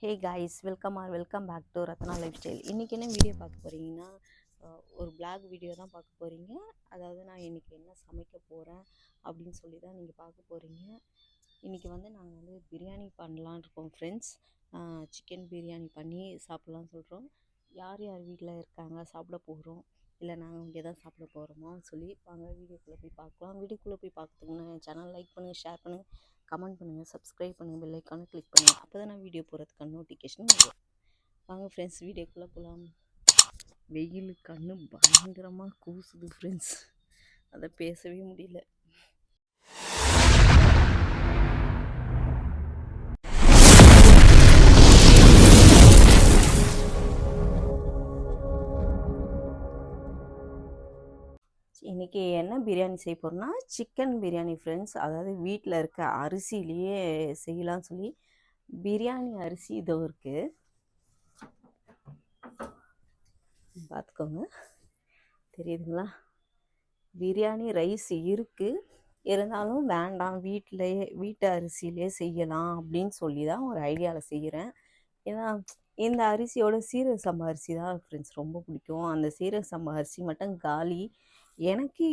Hey guys, welcome back to Ratna life style. இன்றைக்கி என்ன video பார்க்க போகிறீங்கன்னா, ஒரு பிளாக் வீடியோ தான் பார்க்க போகிறீங்க. அதாவது நான் இன்றைக்கி என்ன சமைக்க போகிறேன் அப்படின்னு சொல்லி தான் நீங்கள் பார்க்க போகிறீங்க. இன்றைக்கி நாங்கள் பிரியாணி பண்ணலான்னு இருக்கோம் ஃப்ரெண்ட்ஸ். சிக்கன் பிரியாணி பண்ணி சாப்பிட்லான்னு சொல்கிறோம். யார் யார் வீட்டில் இருக்காங்க, சாப்பிட போகிறோம், இல்லை நாங்கள் இங்கே தான் சாப்பிட போகிறோமோ சொல்லி வாங்க வீடியோக்குள்ளே போய் பார்க்கலாம். வீடியோக்குள்ளே போய் பார்க்கறதுக்கு முன்னாடி என் சேனல் லைக் பண்ணுங்கள், ஷேர் பண்ணுங்கள், கமெண்ட் பண்ணுங்கள், சப்ஸ்கிரைப் பண்ணுங்கள், பெல் ஐக்கானை கிளிக் பண்ணுங்கள். அப்போ தான் நான் வீடியோ போகிறதுக்கான நோட்டிஃபிகேஷன் வரும். வாங்க ஃப்ரெண்ட்ஸ், வீடியோக்குள்ளே போகலாம். வெயில் கண்ணு பயங்கரமாக கூசுது ஃப்ரெண்ட்ஸ், அதை பேசவே முடியல. இன்றைக்கி என்ன பிரியாணி செய்ய போகிறோன்னா, சிக்கன் பிரியாணி ஃப்ரெண்ட்ஸ். அதாவது வீட்டில் இருக்க அரிசியிலேயே செய்யலாம்னு சொல்லி பிரியாணி அரிசி இதோ இருக்குது, பார்த்துக்கோங்க, தெரியுதுங்களா? பிரியாணி ரைஸ் இருக்குது, இருந்தாலும் வேண்டாம், வீட்டு அரிசியிலே செய்யலாம் அப்படின்னு சொல்லி தான் ஒரு ஐடியாவில் செய்கிறேன். ஏன்னா இந்த அரிசியோட சீரக சம்பா அரிசி தான் ஃப்ரெண்ட்ஸ் ரொம்ப பிடிக்கும். அந்த சீரக சம்பா அரிசி மட்டும் காலி. எனக்கு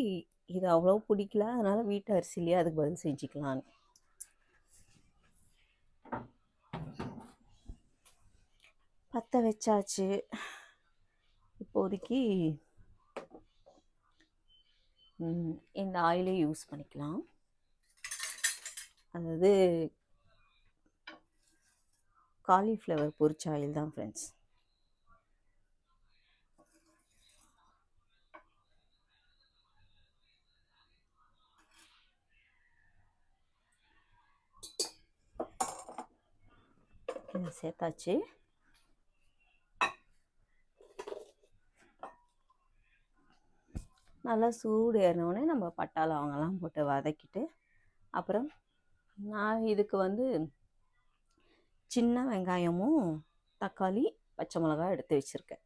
இது அவ்வளோ பிடிக்கல, அதனால் வீட்டு அரிசிலேயே அதுக்கு பதில் செஞ்சுக்கலான்னு. பற்ற வச்சாச்சு. இப்போதைக்கு இந்த ஆயிலே யூஸ் பண்ணிக்கலாம். அதாவது காலிஃப்ளவர் பொரிச்ச ஆயில் தான் ஃப்ரெண்ட்ஸ். இதை சேர்த்தாச்சு. நல்லா சூடு ஏறினோடனே நம்ம பட்டை லவங்கெல்லாம் போட்டு வதக்கிட்டு, அப்புறம் நான் இதுக்கு சின்ன வெங்காயமும் தக்காளி பச்சை மிளகாய் எடுத்து வச்சுருக்கேன்.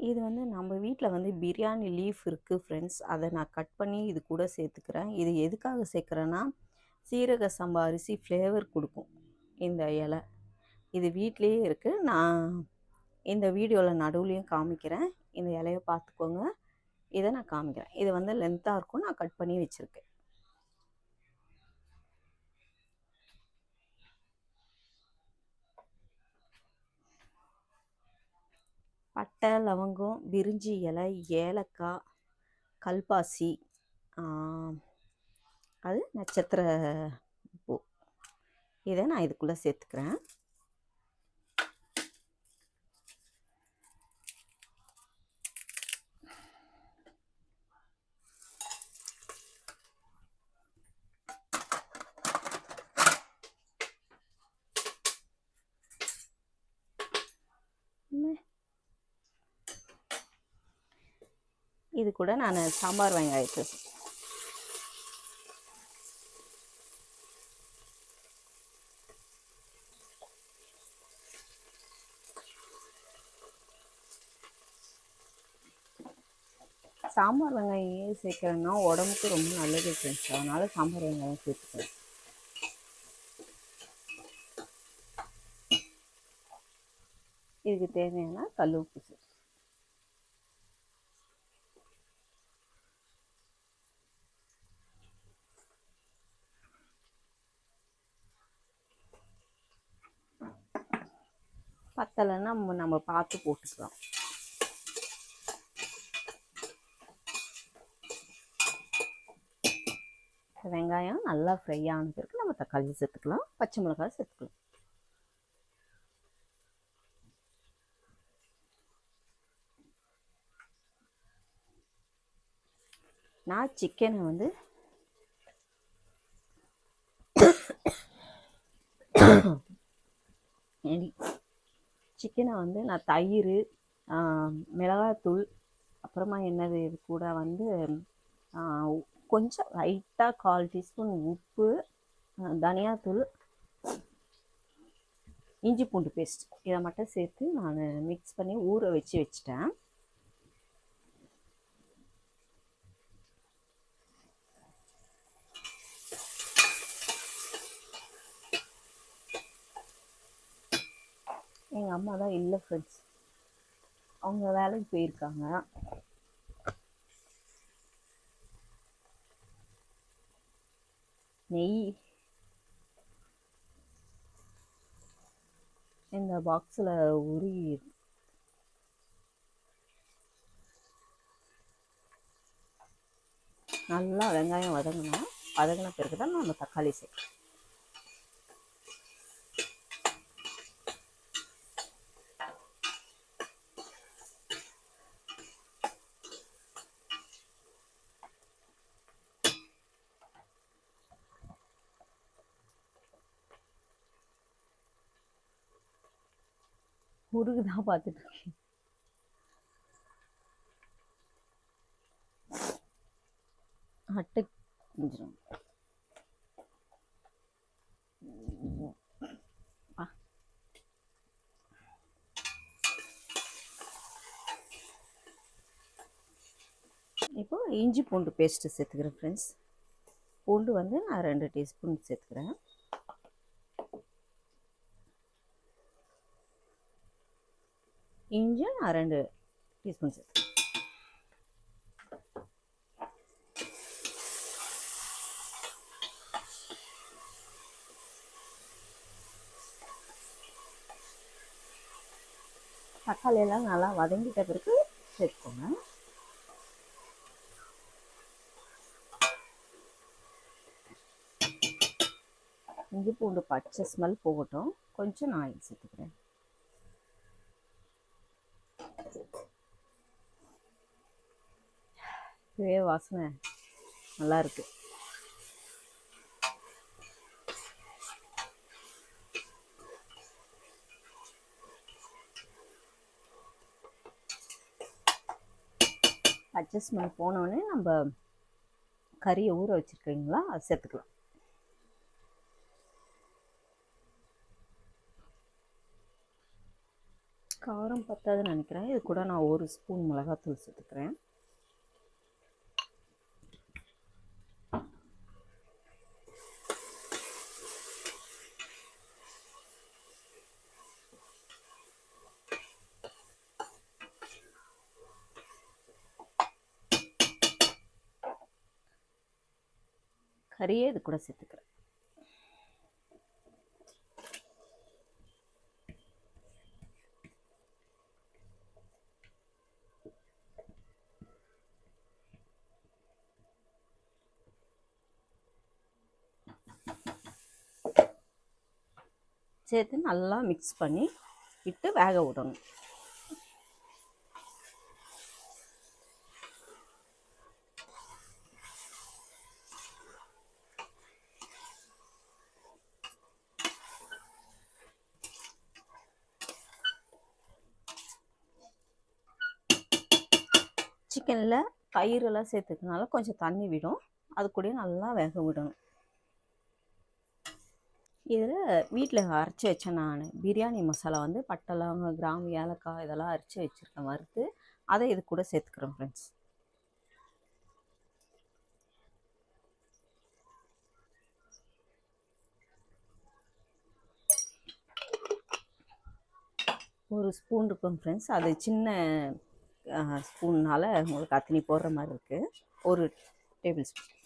இது நம்ம வீட்டில் பிரியாணி லீஃப் இருக்குது ஃப்ரெண்ட்ஸ், அதை நான் கட் பண்ணி இது கூட சேர்த்துக்கிறேன். இது எதுக்காக சேர்க்குறேன்னா, சீரக சம்பா அரிசி ஃப்ளேவர் கொடுக்கும் இந்த இலை. இது வீட்லேயே இருக்குது, நான் இந்த வீடியோவில் நடுவுலையும் காமிக்கிறேன். இந்த இலையை பார்த்துக்கோங்க, இதை நான் காமிக்கிறேன். இது லென்த்தாக இருக்கும், நான் கட் பண்ணி வச்சுருக்கேன். பட்டை லவங்கம் பிரிஞ்சி இலை ஏலக்காய் கல்பாசி அது நட்சத்திர பூ, இதை நான் இதுக்குள்ளே சேர்த்துக்கிறேன். இது கூட நான் சாம்பார் வெங்காயத்தை சாம்பார் வெங்காயம் ஏன் சேர்க்குறேன்னா உடம்புக்கு ரொம்ப நல்லது ஃப்ரெண்ட்ஸ், அதனால் சாம்பார் வெங்காயம் சேர்த்துக்கிறேன். இதுக்கு தேவையான கல் உப்பு சேர்த்து பத்தலைன்னா நம்ம பார்த்து போட்டுக்கலாம். வெங்காயம் நல்லா ஃப்ரை ஆன பிறகு நம்ம தக்காளி சேர்த்துக்கலாம், பச்சை மிளகாய் சேர்த்துக்கலாம். நான் சிக்கனை நான் தயிர், மிளகாத்தூள், அப்புறமா என்னது இது கூட கொஞ்சம் லைட்டாக 1/4 டீஸ்பூன் உப்பு, தனியாத்தூள், இஞ்சி பூண்டு பேஸ்ட், இதை மட்டும் சேர்த்து நான் மிக்ஸ் பண்ணி ஊற வச்சுட்டேன். எங்கள் அம்மா தான் இல்லை ஃப்ரெண்ட்ஸ், அவங்க வேலைக்கு போயிருக்காங்க. நெய் இந்த பாக்ஸில் உருகி நல்லா வெங்காயம் வதங்கின பிறகு தான் நம்ம தக்காளி சேர்க்கணும். முருகு தான் பார்த்துட்டு இருக்கேன். அட்டை கொஞ்சம் இப்போ இஞ்சி பூண்டு பேஸ்ட்டு சேர்த்துக்கிறேன் ஃப்ரெண்ட்ஸ். பூண்டு வந்து நான் 2 டீஸ்பூன் சேர்த்துக்கிறேன். இஞ்சி நான் 2 டீஸ்பூன் சேர்த்துக்கிறேன். தக்காளியெல்லாம் நல்லா வதங்கிட்ட பிறகு சேர்த்துக்கோங்க. இஞ்சி பூண்டு பச்சை ஸ்மெல் போகட்டும், கொஞ்சம் நான் ஆயில் சேர்த்துக்கிறேன். வாசனை நல்லா இருக்கு. பச்சை ஸ்மெல் போனோடனே நம்ம கறியை ஊற வச்சுருக்கீங்களா, அது சேர்த்துக்கலாம். காரம் பத்தாதுன்னு நினைக்கிறேன். இது கூட நான் 1 ஸ்பூன் மிளகாத்தூள் சேர்த்துக்கிறேன். கறியே இது கூட சேர்த்துக்கிறேன். சேர்த்து நல்லா மிக்ஸ் பண்ணி விட்டு வேக விடணும். சிக்கனில் தயிரெல்லாம் சேர்த்துக்கனால கொஞ்சம் தண்ணி விடும், அது கூட நல்லா வேக விடணும். இதில் வீட்டில் அரைச்சி வச்சேன் நான் பிரியாணி மசாலா வந்து பட்டை, லவங்கம், கிராம்பு, ஏலக்காய் இதெல்லாம் அரைச்சி வச்சுருக்கேன் வறுத்து, அதை இது கூட சேர்த்துக்கிறேன் ஃப்ரெண்ட்ஸ். ஒரு ஸ்பூன் இருக்கும் ஃப்ரெண்ட்ஸ், அது சின்ன ஸ்பூன்னால் உங்களுக்கு அத்தனி போடுற மாதிரி இருக்குது. 1 டேபிள் ஸ்பூன்.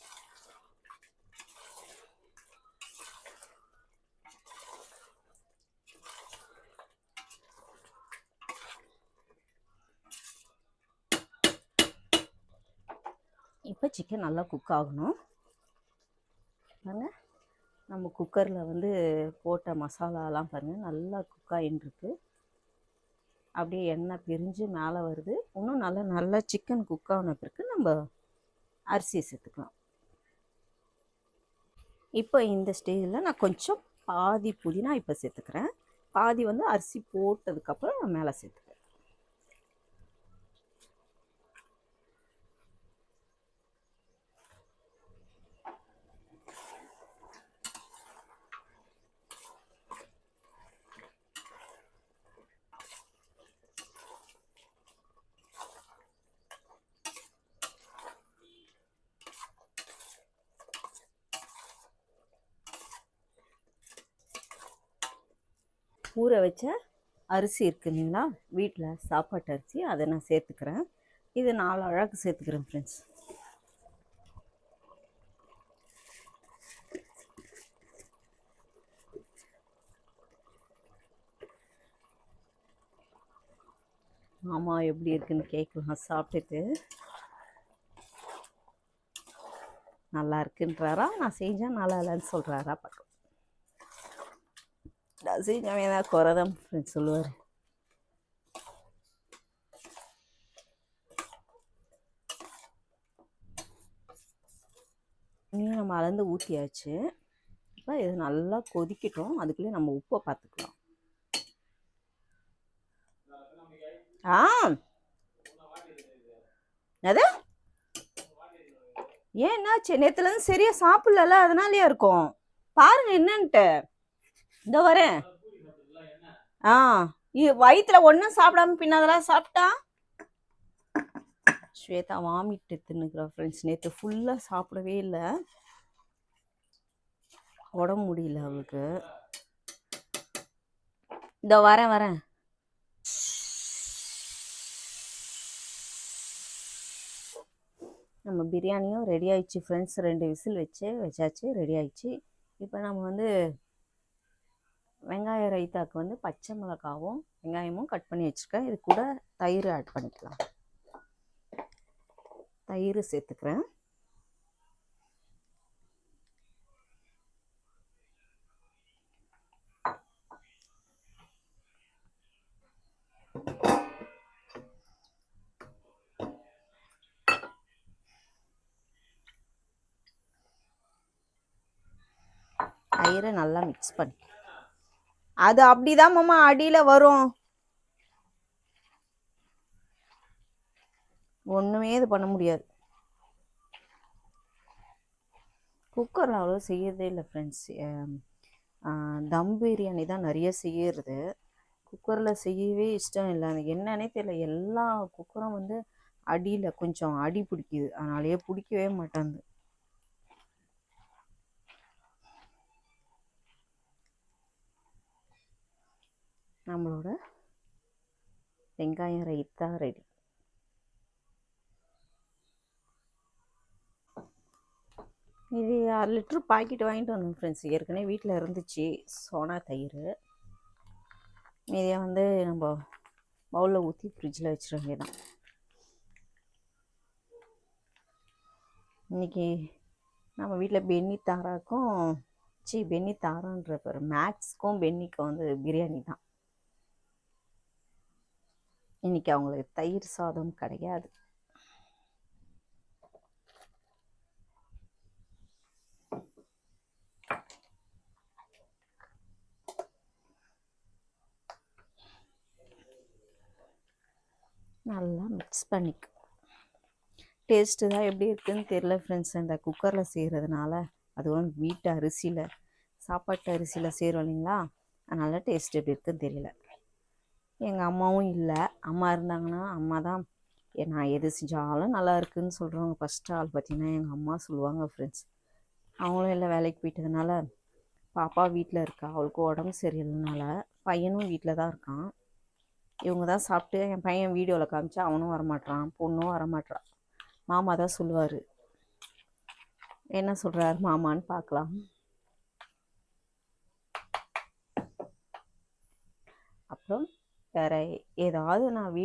இப்போ சிக்கன் நல்லா குக் ஆகணும். பாருங்கள், நம்ம குக்கரில் வந்து போட்ட மசாலாலாம் பாருங்கள் நல்லா குக் ஆகிட்டுருக்கு. அப்படியே எண்ணெய் பிரிஞ்சு மேலே வருது. இன்னும் நல்லா சிக்கன் குக் ஆன பிறகு நம்ம அரிசியை சேர்த்துக்கலாம். இப்போ இந்த ஸ்டேஜில் நான் கொஞ்சம் பாதி புதினா இப்போ சேர்த்துக்கிறேன், பாதி வந்து அரிசி போட்டதுக்கப்புறம் நான் மேலே சேர்த்துக்கிறேன். ஊற வச்ச அரிசி இருக்கு இல்லைங்களா, வீட்டில் சாப்பாட்டு அரிசி, அதை நான் சேர்த்துக்கிறேன். இது 4 அழகு சேர்த்துக்கிறேன் ஃப்ரெண்ட்ஸ். மாமா எப்படி இருக்குன்னு கேட்கலாம் சாப்பிட்டுட்டு. நல்லா இருக்குன்றாரா, நான் செஞ்சேன் நல்லா இல்லைன்னு சொல்கிறாரா பார்க்கலாம். நான் செஞ்சவன் ஏதாவது குறைதான் ஃப்ரெண்ட்ஸ் சொல்லுவார். இன்னும் நம்ம அளந்து ஊற்றியாச்சு. இப்போ இது நல்லா கொதிக்கட்டும், அதுக்குள்ளே நம்ம உப்பை பார்த்துக்கலாம். அது ஏன் என்னாச்சு? நேற்றுலேருந்து சரியாக சாப்பிடல, அதனாலயே இருக்கும். பாருங்க என்னன்ட்டு. இந்த வரேன். வயிற்றுல ஒன்றும் சாப்பிடாம பின்னதெல்லாம் சாப்பிட்டா ஸ்வேதா வாமிட் எடுத்துன்னுக்குறா ஃப்ரெண்ட்ஸ். நேற்று ஃபுல்லாக சாப்பிடவே இல்லை, உடம்பு முடியல அவளுக்கு. இந்த வரேன். நம்ம பிரியாணியும் ரெடி ஆயிடுச்சு ஃப்ரெண்ட்ஸ். 2 விசில் வச்சாச்சு, ரெடி ஆயிடுச்சு. இப்போ நம்ம வந்து வெங்காய ரைத்தாக்கு வந்து பச்சை மிளகாவும் வெங்காயமும் கட் பண்ணி வச்சுருக்கேன். இது கூட தயிர் ஆட் பண்ணிக்கலாம். தயிர் சேர்த்துக்கிறேன். தயிரை நல்லா மிக்ஸ் பண்ணி, அது அப்படிதான் மாமா அடியில் வரும், ஒன்றுமே இது பண்ண முடியாது. குக்கரில் அவ்வளோ செய்யறதே இல்லை ஃப்ரெண்ட்ஸ். தம் பிரியாணி தான் நிறைய செய்யறது. குக்கரில் செய்யவே இஷ்டம் இல்லை. அது என்னன்னே தெரியல, எல்லா குக்கரும் வந்து அடியில் கொஞ்சம் அடி பிடிக்குது, அதனாலேயே பிடிக்கவே மாட்டேங்குது. நம்மளோட வெங்காயம் ரைத்தா ரெடி. இது 6 லிட்டரு பாக்கெட் வாங்கிட்டு வந்தோம் ஃப்ரெண்ட்ஸ். ஏற்கனவே வீட்டில் இருந்துச்சு சோனா தயிர். இதை வந்து நம்ம பவுலில் ஊற்றி ஃப்ரிட்ஜில் வச்சிட வேண்டியதான். இன்றைக்கி நம்ம வீட்டில் பென்னி தாரான்ற பேர் மேக்ஸ்க்கும் பென்னிக்கும் வந்து பிரியாணி தான். இன்றைக்கி அவங்களுக்கு தயிர் சாதம் கிடையாது. நல்லா மிக்ஸ் பண்ணிக்க. டேஸ்ட்டு தான் எப்படி இருக்குதுன்னு தெரியல ஃப்ரெண்ட்ஸ். இந்த குக்கரில் செய்கிறதுனால, அதுவும் வீட்டு அரிசியில் சாப்பாட்டு அரிசியில் செய்கிறோம் இல்லைங்களா, அதனால் டேஸ்ட் எப்படி இருக்குதுன்னு தெரியல. எங்கள் அம்மாவும் இல்லை, அம்மா இருந்தாங்கன்னா அம்மா தான் நான் எது செஞ்சாலும் நல்லா இருக்குதுன்னு சொல்கிறவங்க ஃபஸ்ட்டு ஆள் பார்த்திங்கன்னா எங்கள் அம்மா சொல்லுவாங்க ஃப்ரெண்ட்ஸ். அவங்களும் எல்லாம் வேலைக்கு போயிட்டதுனால பாப்பா வீட்டில் இருக்கா, அவளுக்கு உடம்பு சரியில்லைனால. பையனும் வீட்டில் தான் இருக்கான். இவங்க தான் சாப்பிட்டு, என் பையன் வீடியோவில் காமிச்சா அவனும் வரமாட்டான், பொண்ணும் வரமாட்டான். மாமா தான் சொல்லுவார். என்ன சொல்கிறாரு மாமான்னு பார்க்கலாம். அப்புறம் வேறு ஏதாவது நான்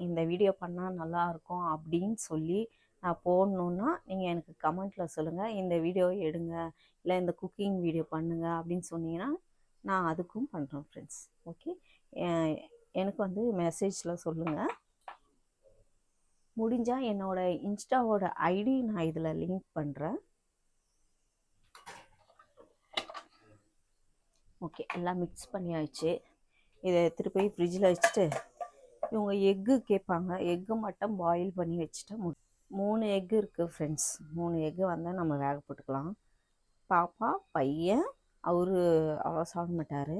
இந்த வீடியோ பண்ணால் நல்லாயிருக்கும் அப்படின்னு சொல்லி நான் போடணுன்னா நீங்கள் எனக்கு கமெண்ட்டில் சொல்லுங்கள். இந்த வீடியோ எடுங்க, இல்லை இந்த குக்கிங் வீடியோ பண்ணுங்கள் அப்படின்னு சொன்னீங்கன்னா நான் அதுக்கும் பண்ணுறேன் ஃப்ரெண்ட்ஸ். ஓகே, எனக்கு வந்து மெசேஜில் சொல்லுங்கள். முடிஞ்சால் என்னோடய இன்ஸ்டாவோட ஐடி நான் இதில் லிங்க் பண்ணுறேன். ஓகே, எல்லாம் மிக்ஸ் பண்ணியாச்சு. இதை எடுத்துகிட்டு போய் ஃப்ரிட்ஜில் வச்சுட்டு, இவங்க எக்கு கேட்பாங்க, எக்கு மட்டும் பாயில் பண்ணி வச்சுட்டா 3 எக்கு இருக்குது ஃப்ரெண்ட்ஸ். 3 எக்கு வந்தால் நம்ம வேக போட்டுக்கலாம். பாப்பா பையன் அவர் அவ்வளோ சாப்பிட மாட்டார்,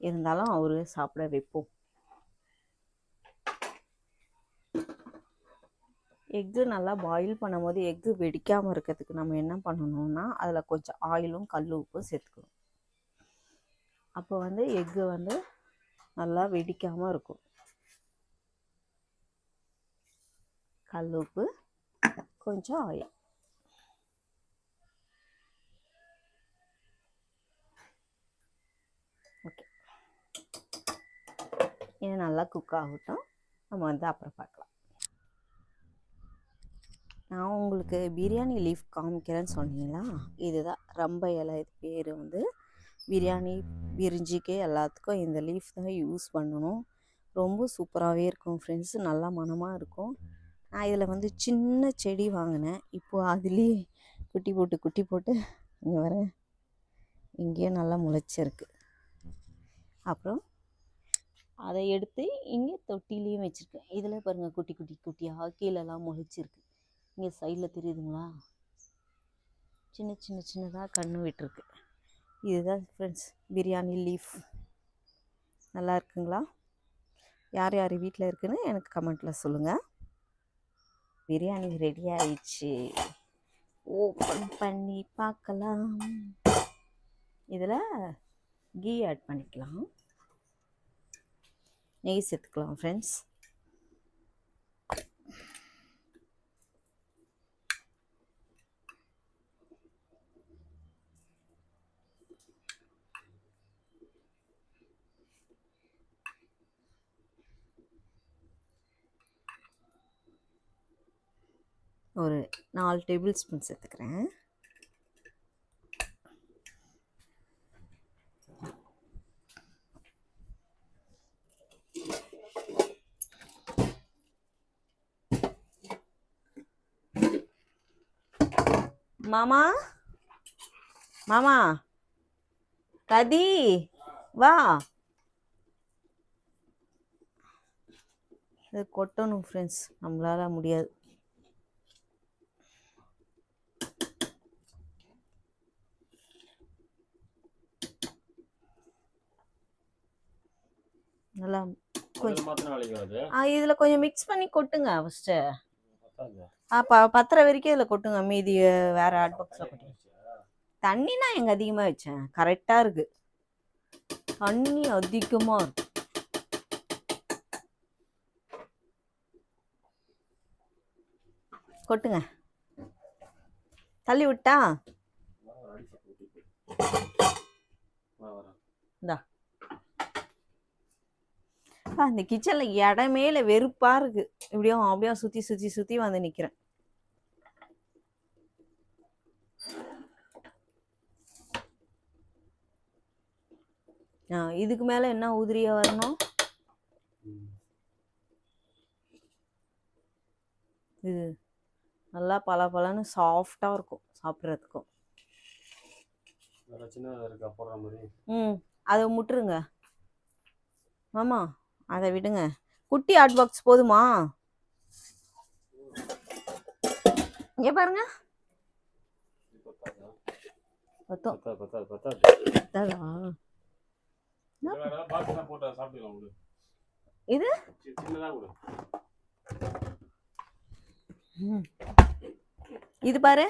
இருந்தாலும் அவர் சாப்பிட வைப்போம். எக்கு நல்லா பாயில் பண்ணும்போது எக்கு வெடிக்காமல் இருக்கிறதுக்கு நம்ம என்ன பண்ணணும்னா, அதில் கொஞ்சம் ஆயிலும் கல் உப்பும் சேர்த்துக்கணும். அப்போ வந்து எக்கு வந்து நல்லா வெடிக்காமல் இருக்கும். கல் உப்பு, கொஞ்சம் ஆயில். ஓகே, இது நல்லா குக் ஆகட்டும். நம்ம வந்து அப்புறம் பார்க்கலாம். நான் உங்களுக்கு பிரியாணி லீஃப் காமிக்கிறேன்னு சொன்னீங்களா, இதுதான் ரம்ப இலை. இது பேர் வந்து பிரியாணி பிரிஞ்சிக்கு எல்லாத்துக்கும் இந்த லீஃப் தான் யூஸ் பண்ணணும். ரொம்ப சூப்பராகவே இருக்கும் ஃப்ரெண்ட்ஸ், நல்லா மணமாக இருக்கும். நான் இதில் வந்து சின்ன செடி வாங்கினேன். இப்போது அதுலேயே குட்டி போட்டு இங்கே வர இங்கேயும் நல்லா முளைச்சிருக்கு. அப்புறம் அதை எடுத்து இங்கே தொட்டிலையும் வச்சுருக்கேன். இதில் பாருங்கள், குட்டியாக கீழெல்லாம் முளைச்சிருக்கு. இங்கே சைடில் தெரியுதுங்களா, சின்னதாக கன்று விட்டுருக்கு. இதுதான் ஃப்ரெண்ட்ஸ் பிரியாணி லீஃப். நல்லா இருக்குங்களா? யார் யார் வீட்டில் இருக்குன்னு எனக்கு கமெண்ட்டில் சொல்லுங்கள். பிரியாணி ரெடி ஆயிடுச்சு, ஓப்பன் பண்ணி பார்க்கலாம். இதில் கீ ஆட் பண்ணிக்கலாம், நெய் சேர்த்துக்கலாம் ஃப்ரெண்ட்ஸ். ஒரு 4 டேபிள் ஸ்பூன் சேர்த்துக்கிறேன். மாமா கதி வா, இது கொட்டணும் ஃப்ரெண்ட்ஸ், நம்மளால முடியாது. நல்லா கொஞ்சம் இதில் கொஞ்சம் மிக்ஸ் பண்ணி கொட்டுங்க ஃபஸ்ட்டு. பத்திர வரைக்கும் இதில் கொட்டுங்க, மீதி வேறு ஹாட் பாக்ஸில் கொட்டுங்க. தண்ணி நான் எங்கே அதிகமாக வச்சேன், கரெக்டாக இருக்குது. தண்ணி அதிகமாக இருக்கு. கொட்டுங்க, தள்ளி விட்டா இந்தா. அந்த கிச்சனில் இடமே இல்லை, வெறுப்பாக இருக்குது. இப்படியும் அப்படியும் சுற்றி வந்து நிற்கிறேன். இதுக்கு மேலே என்ன உதிரியாக வரணும்? இது நல்லா பலன்னு சாஃப்டாக இருக்கும் சாப்பிட்றதுக்கும். அதை முட்டுருங்க மாமா, அதை விடுங்க. குட்டி ஹாட் பாக்ஸ் போதுமா? இங்கே பாருங்க, இது இது பாரு,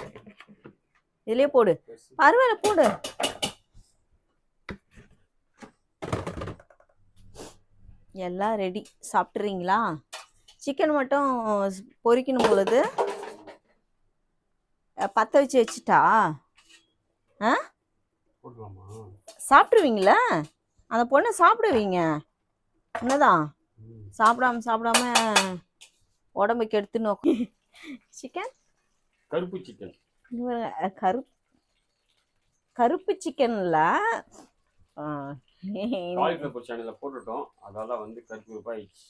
இதுலயே போடு, பரவாயில்ல போடு. எல்லாம் ரெடி, சாப்பிட்றீங்களா? சிக்கன் மட்டும் பொரிக்கணும் பொழுது பற்ற வச்சுட்டா சாப்பிடுவீங்களா? அந்த பொண்ணை சாப்பிடுவீங்க என்னதான்? சாப்பிடாம உடம்புக்கு எடுத்து நோக்கு. சிக்கன், கருப்பு சிக்கன், கருப்பு சிக்கன்ல சேனல்ல போட்டுட்டோம், அதால வந்து கருப்பு ஆயிடுச்சு.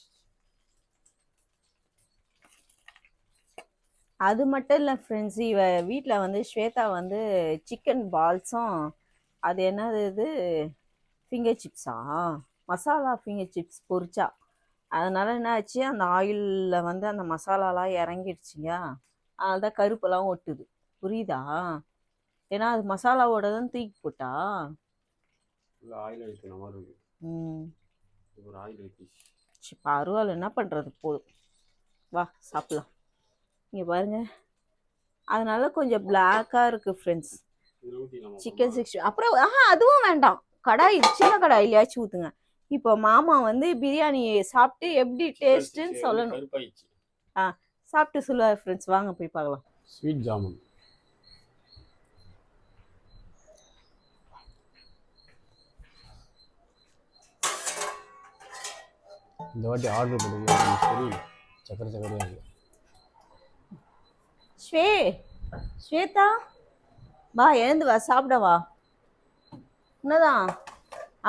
அது மட்டும் இல்லை ஃப்ரெண்ட்ஸ், இவ வீட்டில் வந்து ஸ்வேதா வந்து சிக்கன் பால்ஸும், அது என்னது இது ஃபிங்கர் சிப்ஸா, மசாலா ஃபிங்கர் சிப்ஸ் பொரிச்சா. அதனால் என்ன ஆச்சு, அந்த ஆயிலில் வந்து அந்த மசாலாலாம் இறங்கிடுச்சிங்க. அதனால தான் கருப்பெல்லாம் ஒட்டுது, புரியுதா? ஏன்னா அது மசாலாவோட தான் தூக்கி போட்டா. பரவாயில்ல, என்ன பண்ணுறது, போதும், வா சாப்பிடலாம். இங்கே பாருங்க, அதனால கொஞ்சம் பிளாக்காக இருக்குது ஃப்ரெண்ட்ஸ் சிக்கன் 60. அப்புறம் அதுவும் வேண்டாம், கடாய் சின்ன கடாயிலையாச்சும் ஊற்றுங்க. இப்போ மாமா வந்து பிரியாணி சாப்பிட்டு எப்படி டேஸ்ட்டுன்னு சொல்லணும். கருப்பாயிடுச்சு. சாப்பிட்டு சொல்லுவார் ஃப்ரெண்ட்ஸ். வாங்க போய் பார்க்கலாம். ஸ்வீட் ஜாமுன். இந்த வாட்டி ஆர்டர் பண்ணுங்க. சரி சக்கரையாக இருக்கு. ஸ்வேதா வா, எழுந்து வா, சாப்பிடவா. என்னதான்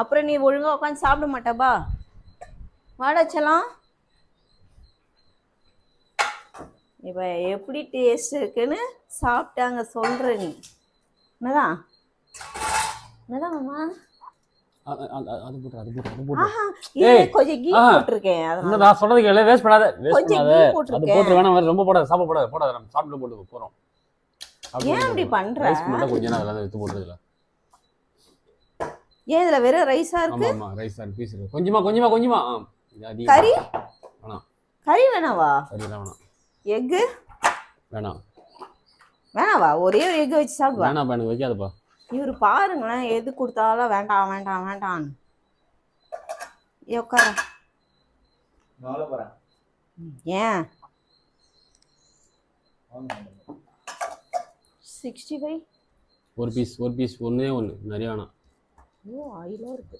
அப்புறம் நீ ஒழுங்கா உட்காந்து சாப்பிட மாட்டாபா. வாடாச்சலாம். இப்போ எப்படி டேஸ்ட் இருக்குன்னு சாப்பிட்டாங்க சொல்ற நீ. என்னதான் மாமா? அது போட்டு கொஞ்சம் கீ போட்டிருக்கேன். அதனால நான் சொல்றது கேளு. வேஸ்ட் பண்ணாத. கொஞ்சம் கீ அது போட்டிருக்கேன். போட்டு வேணாம். ரொம்ப போடாத. போடாத. நம்ம சாப்பிட்டு போட்டு போறோம். ஏன் அப்படி பண்ற? ரைஸ் மட்டும் கொஞ்ச நேரம் அதெல்லாம் எடுத்து போடுறதுல. ஏன் இதுல வெறும் ரைஸா இருக்கு? ஆமா ரைஸ் தான் பீஸ் இருக்கு. கொஞ்சமா. இது அதிகம். கறி வேணாம். கறி வேணாவா? கறி வேணாம். எக் வேணாம். வேணாவா? ஒரே ஒரு எக் வச்சு சாப்பிடுவா. வேணாம் எனக்கு வைக்காதப்பா. இவர் பாருங்களேன், எது கொடுத்தாலும் வேண்டாம். உட்கார. ஏன் 65 ஒரு பீஸ் ஒண்ணே நிறைய வேணாம். ஓ ஆயிலா இருக்கு.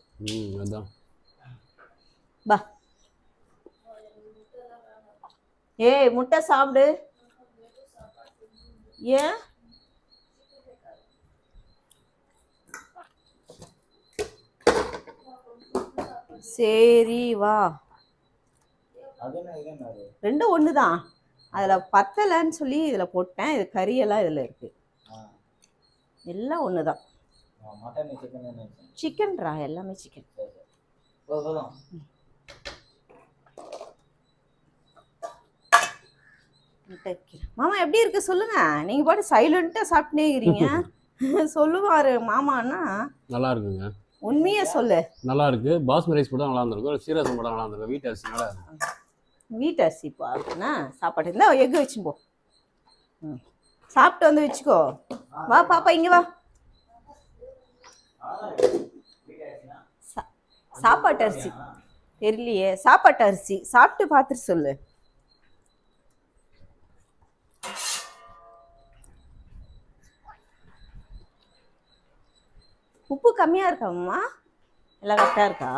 அதான் பா. ஏய் முட்டை சாப்பிடு. ஏன் சரி வா. ரெண்டும் ஒண்ணுதான். அதுல பத்தலைன்னு சொல்லி இதுல போட்டேன். இது கறியெல்லாம் இதுல இருக்கு. எல்லாம் ஒண்ணுதான். சிக்கன்ரா, எல்லாமே சிக்கன். மாமா எப்படி இருக்கு சொல்லுங்க. நீங்க பாட்டு சைலண்டா சாப்பிட்டே இருக்கிறீங்க. சொல்லுவாரு மாமான்னா. நல்லா இருக்குங்க. உண்மையே சொல்லு. நல்லா இருக்கு. பாஸ்மதி ரைஸ் கூட நல்லா இருந்திருக்கும். சீரகம் கூட நல்லா இருந்திருக்கும். வீட்டு அரிசி நல்லா இருக்கு. வீட்டு அரிசி பாருன்னா சாப்பாடு இருந்தா எக் வச்சு போ. சாப்பிட்டு வந்து வச்சுக்கோ. வா பாப்பா இங்க வா. சாப்பாட்டு அரிசி தெரியலையே. சாப்பாட்டு அரிசி சாப்பிட்டு பார்த்துட்டு சொல்லு. உப்பு கம்மியா இருக்காம்மா? எல்லாம் கரெக்டா இருக்கா?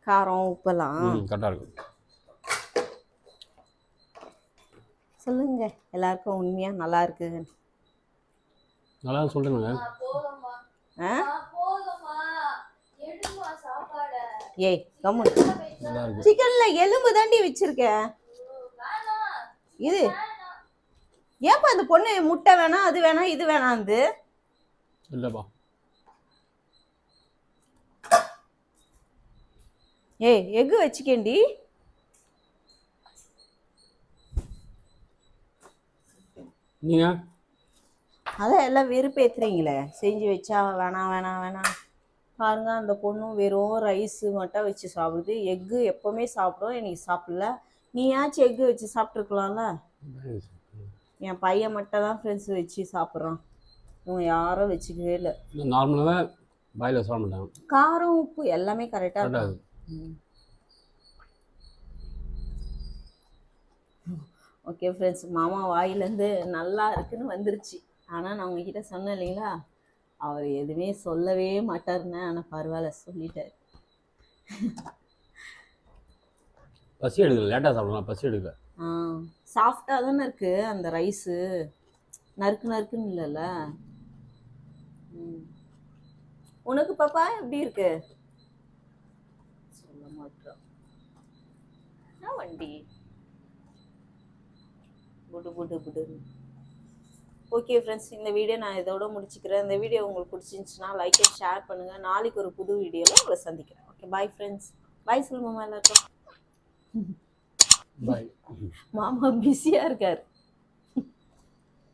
காரம் உப்பெல்லாம் கரெக்டா இருக்கு. சொல்லுங்க எல்லாருக்கும் உண்மையா நல்லா இருக்கு. நல்லா சொல்லுங்க. ஏய் கம்முனு. சிக்கன்ல எலும்பு தாண்டி வச்சிருக்கேன். இது ஏப்பா அந்த பொண்ணு முட்டை வேணாம், அது வேணாம், இது வேணாந்து? இல்லப்பா. ஏய் எக் வச்சுக்கேண்டி. நீங்க அதான் எல்லாம் வெறுப்பேத்துறீங்களே. செஞ்சு வச்சா வேணாம். பாருங்க அந்த பொண்ணும் வெறும் ரைஸ் மட்டும் வச்சு சாப்பிடுது. எக்கு எப்பவுமே சாப்பிடும், இன்னைக்கு சாப்பிடல. நீயாச்சும் எக்கு வச்சு சாப்பிட்ருக்கலாம்ல. என் பையன் மட்டும் தான் ஃப்ரெண்ட்ஸ் வச்சு சாப்பிட்றான். இவங்க யாரும் வச்சுக்கவே இல்லை. நார்மலாக பாயில் சாப்பிட மாட்டாங்க. காரம் உப்பு எல்லாமே கரெக்டாக இருக்கும். ஓகே ஃப்ரெண்ட்ஸ், மாமா வாயிலேருந்து நல்லா இருக்குன்னு வந்துருச்சு. ஆனால் நான் உங்ககிட்ட சொன்னேன் இல்லைங்களா, அவர் எதுவுமே சொல்லவே மாட்டாருன்னு. ஆனால் பரவாயில்ல சொல்லிட்டார். பசி எடுக்கல, லேட்டாக சாப்பிடலாம். பசி எடுக்கல. சாஃப்டாக தானே இருக்குது அந்த ரைஸு. நறுக்குன்னு இல்லைல்ல. உனக்கு பாப்பா எப்படி இருக்கு? சொல்ல மாட்டோம். வண்டி புடு. ஓகே ஃப்ரெண்ட்ஸ், இந்த வீடியோ நான் இதோட முடிச்சுக்கிறேன். இந்த வீடியோ உங்களுக்கு பிடிச்சிருந்துச்சுன்னா லைக் அண்ட் ஷேர் பண்ணுங்கள். நாளைக்கு ஒரு புது வீடியோவில் உங்களை சந்திக்கிறேன். Okay bye friends. பாய் சொல்லுங்க மாமா எல்லாருக்கும். பாய். மாமா பிஸியாக இருக்கார்.